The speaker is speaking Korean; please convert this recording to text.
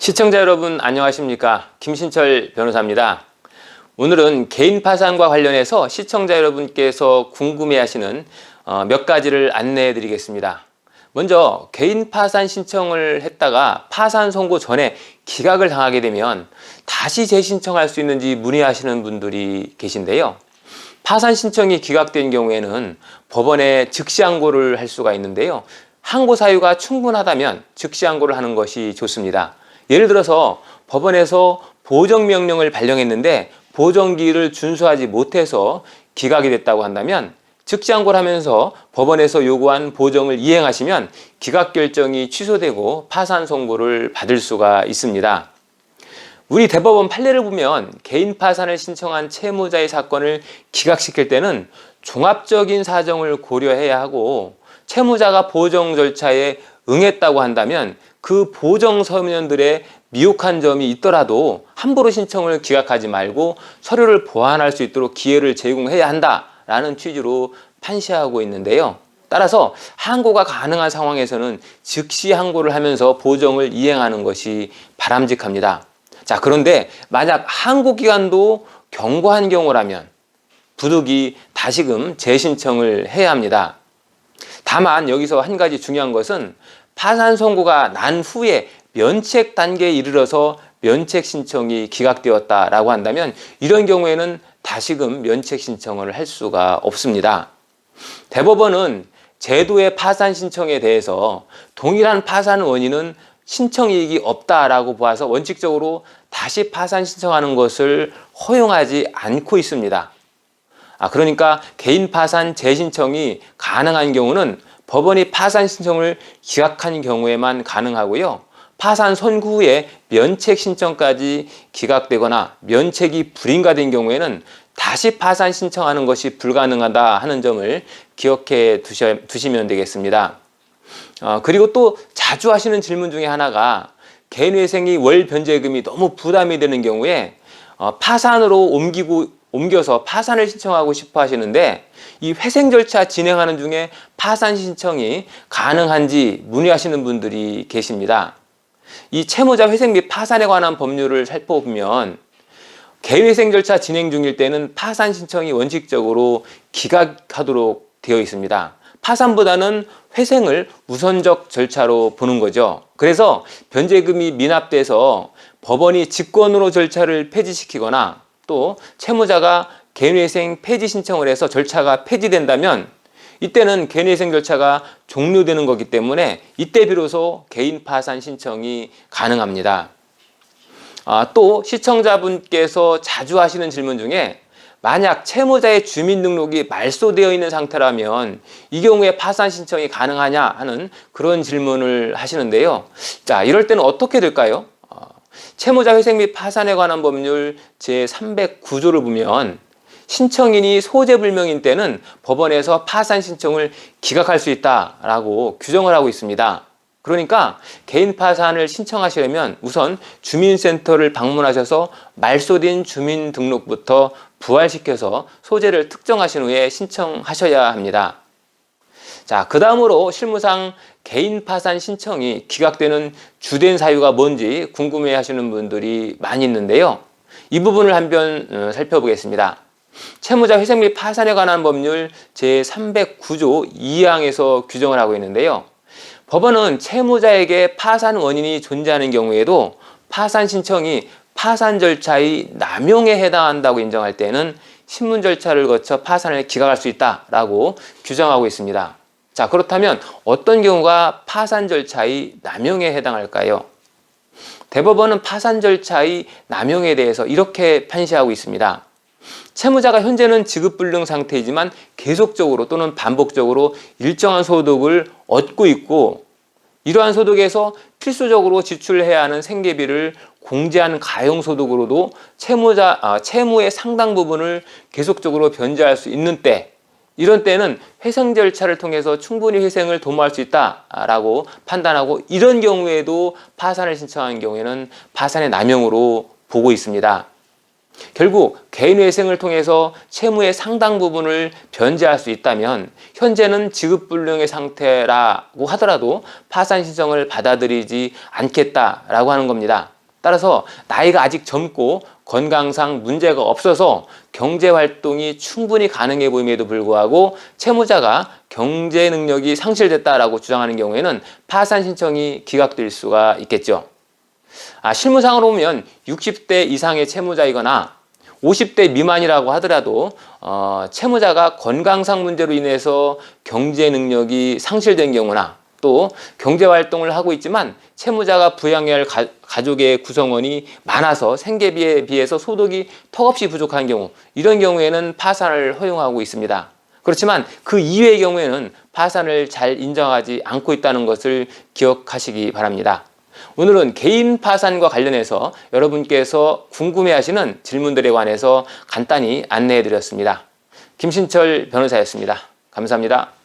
시청자 여러분 안녕하십니까? 김신철 변호사입니다. 오늘은 개인 파산과 관련해서 시청자 여러분께서 궁금해하시는 몇 가지를 안내해 드리겠습니다. 먼저 개인 파산 신청을 했다가 파산 선고 전에 기각을 당하게 되면 다시 재신청할 수 있는지 문의하시는 분들이 계신데요. 파산 신청이 기각된 경우에는 법원에 즉시 항고를 할 수가 있는데요. 항고 사유가 충분하다면 즉시 항고를 하는 것이 좋습니다. 예를 들어서 법원에서 보정명령을 발령했는데 보정기일을 준수하지 못해서 기각이 됐다고 한다면 즉시 항고를 하면서 법원에서 요구한 보정을 이행하시면 기각 결정이 취소되고 파산 선고를 받을 수가 있습니다. 우리 대법원 판례를 보면 개인 파산을 신청한 채무자의 사건을 기각시킬 때는 종합적인 사정을 고려해야 하고 채무자가 보정 절차에 응했다고 한다면 그 보정 서면들의 미혹한 점이 있더라도 함부로 신청을 기각하지 말고 서류를 보완할 수 있도록 기회를 제공해야 한다라는 취지로 판시하고 있는데요. 따라서 항고가 가능한 상황에서는 즉시 항고를 하면서 보정을 이행하는 것이 바람직합니다. 자, 그런데 만약 항고 기간도 경과한 경우라면 부득이 다시금 재신청을 해야 합니다. 다만 여기서 한 가지 중요한 것은 파산 선고가 난 후에 면책 단계에 이르러서 면책 신청이 기각되었다라고 한다면 이런 경우에는 다시금 면책 신청을 할 수가 없습니다. 대법원은 제도의 파산 신청에 대해서 동일한 파산 원인은 신청 이익이 없다라고 보아서 원칙적으로 다시 파산 신청하는 것을 허용하지 않고 있습니다. 그러니까 개인 파산 재신청이 가능한 경우는 법원이 파산 신청을 기각한 경우에만 가능하고요. 파산 선고 후에 면책 신청까지 기각되거나 면책이 불인가된 경우에는 다시 파산 신청하는 것이 불가능하다 하는 점을 기억해 두시면 되겠습니다. 그리고 또 자주 하시는 질문 중에 하나가 개인회생이 월 변제금이 너무 부담이 되는 경우에 파산으로 옮겨서 파산을 신청하고 싶어 하시는데 이 회생 절차 진행하는 중에 파산 신청이 가능한지 문의하시는 분들이 계십니다. 이 채무자 회생 및 파산에 관한 법률을 살펴보면 개인회생 절차 진행 중일 때는 파산 신청이 원칙적으로 기각하도록 되어 있습니다. 파산보다는 회생을 우선적 절차로 보는 거죠. 그래서 변제금이 미납돼서 법원이 직권으로 절차를 폐지시키거나 또 채무자가 개인회생 폐지 신청을 해서 절차가 폐지된다면 이때는 개인회생 절차가 종료되는 거기 때문에 이때 비로소 개인 파산 신청이 가능합니다. 또 시청자분께서 자주 하시는 질문 중에 만약 채무자의 주민등록이 말소되어 있는 상태라면 이 경우에 파산 신청이 가능하냐 하는 그런 질문을 하시는데요. 자, 이럴 때는 어떻게 될까요? 채무자 회생 및 파산에 관한 법률 제309조를 보면 신청인이 소재불명인 때는 법원에서 파산 신청을 기각할 수 있다라고 규정을 하고 있습니다. 그러니까 개인 파산을 신청하시려면 우선 주민센터를 방문하셔서 말소된 주민등록부터 부활시켜서 소재를 특정하신 후에 신청하셔야 합니다. 자, 그 다음으로 실무상 개인 파산 신청이 기각되는 주된 사유가 뭔지 궁금해 하시는 분들이 많이 있는데요. 이 부분을 한번 살펴보겠습니다. 채무자 회생 및 파산에 관한 법률 제309조 2항에서 규정을 하고 있는데요. 법원은 채무자에게 파산 원인이 존재하는 경우에도 파산 신청이 파산 절차의 남용에 해당한다고 인정할 때는 신문 절차를 거쳐 파산을 기각할 수 있다라고 규정하고 있습니다. 자, 그렇다면 어떤 경우가 파산 절차의 남용에 해당할까요? 대법원은 파산 절차의 남용에 대해서 이렇게 판시하고 있습니다. 채무자가 현재는 지급불능 상태이지만 계속적으로 또는 반복적으로 일정한 소득을 얻고 있고 이러한 소득에서 필수적으로 지출해야 하는 생계비를 공제한 가용소득으로도 채무의 상당 부분을 계속적으로 변제할 수 있는 때 이런 때는 회생 절차를 통해서 충분히 회생을 도모할 수 있다라고 판단하고 이런 경우에도 파산을 신청한 경우에는 파산의 남용으로 보고 있습니다. 결국 개인회생을 통해서 채무의 상당 부분을 변제할 수 있다면 현재는 지급불능의 상태라고 하더라도 파산 신청을 받아들이지 않겠다라고 하는 겁니다. 따라서 나이가 아직 젊고 건강상 문제가 없어서 경제활동이 충분히 가능해 보임에도 불구하고 채무자가 경제 능력이 상실됐다라고 주장하는 경우에는 파산 신청이 기각될 수가 있겠죠. 실무상으로 보면 60대 이상의 채무자이거나 50대 미만이라고 하더라도 채무자가 건강상 문제로 인해서 경제 능력이 상실된 경우나 또 경제활동을 하고 있지만 채무자가 부양해야 할 가족의 구성원이 많아서 생계비에 비해서 소득이 턱없이 부족한 경우, 이런 경우에는 파산을 허용하고 있습니다. 그렇지만 그 이외의 경우에는 파산을 잘 인정하지 않고 있다는 것을 기억하시기 바랍니다. 오늘은 개인 파산과 관련해서 여러분께서 궁금해하시는 질문들에 관해서 간단히 안내해 드렸습니다. 김신철 변호사였습니다. 감사합니다.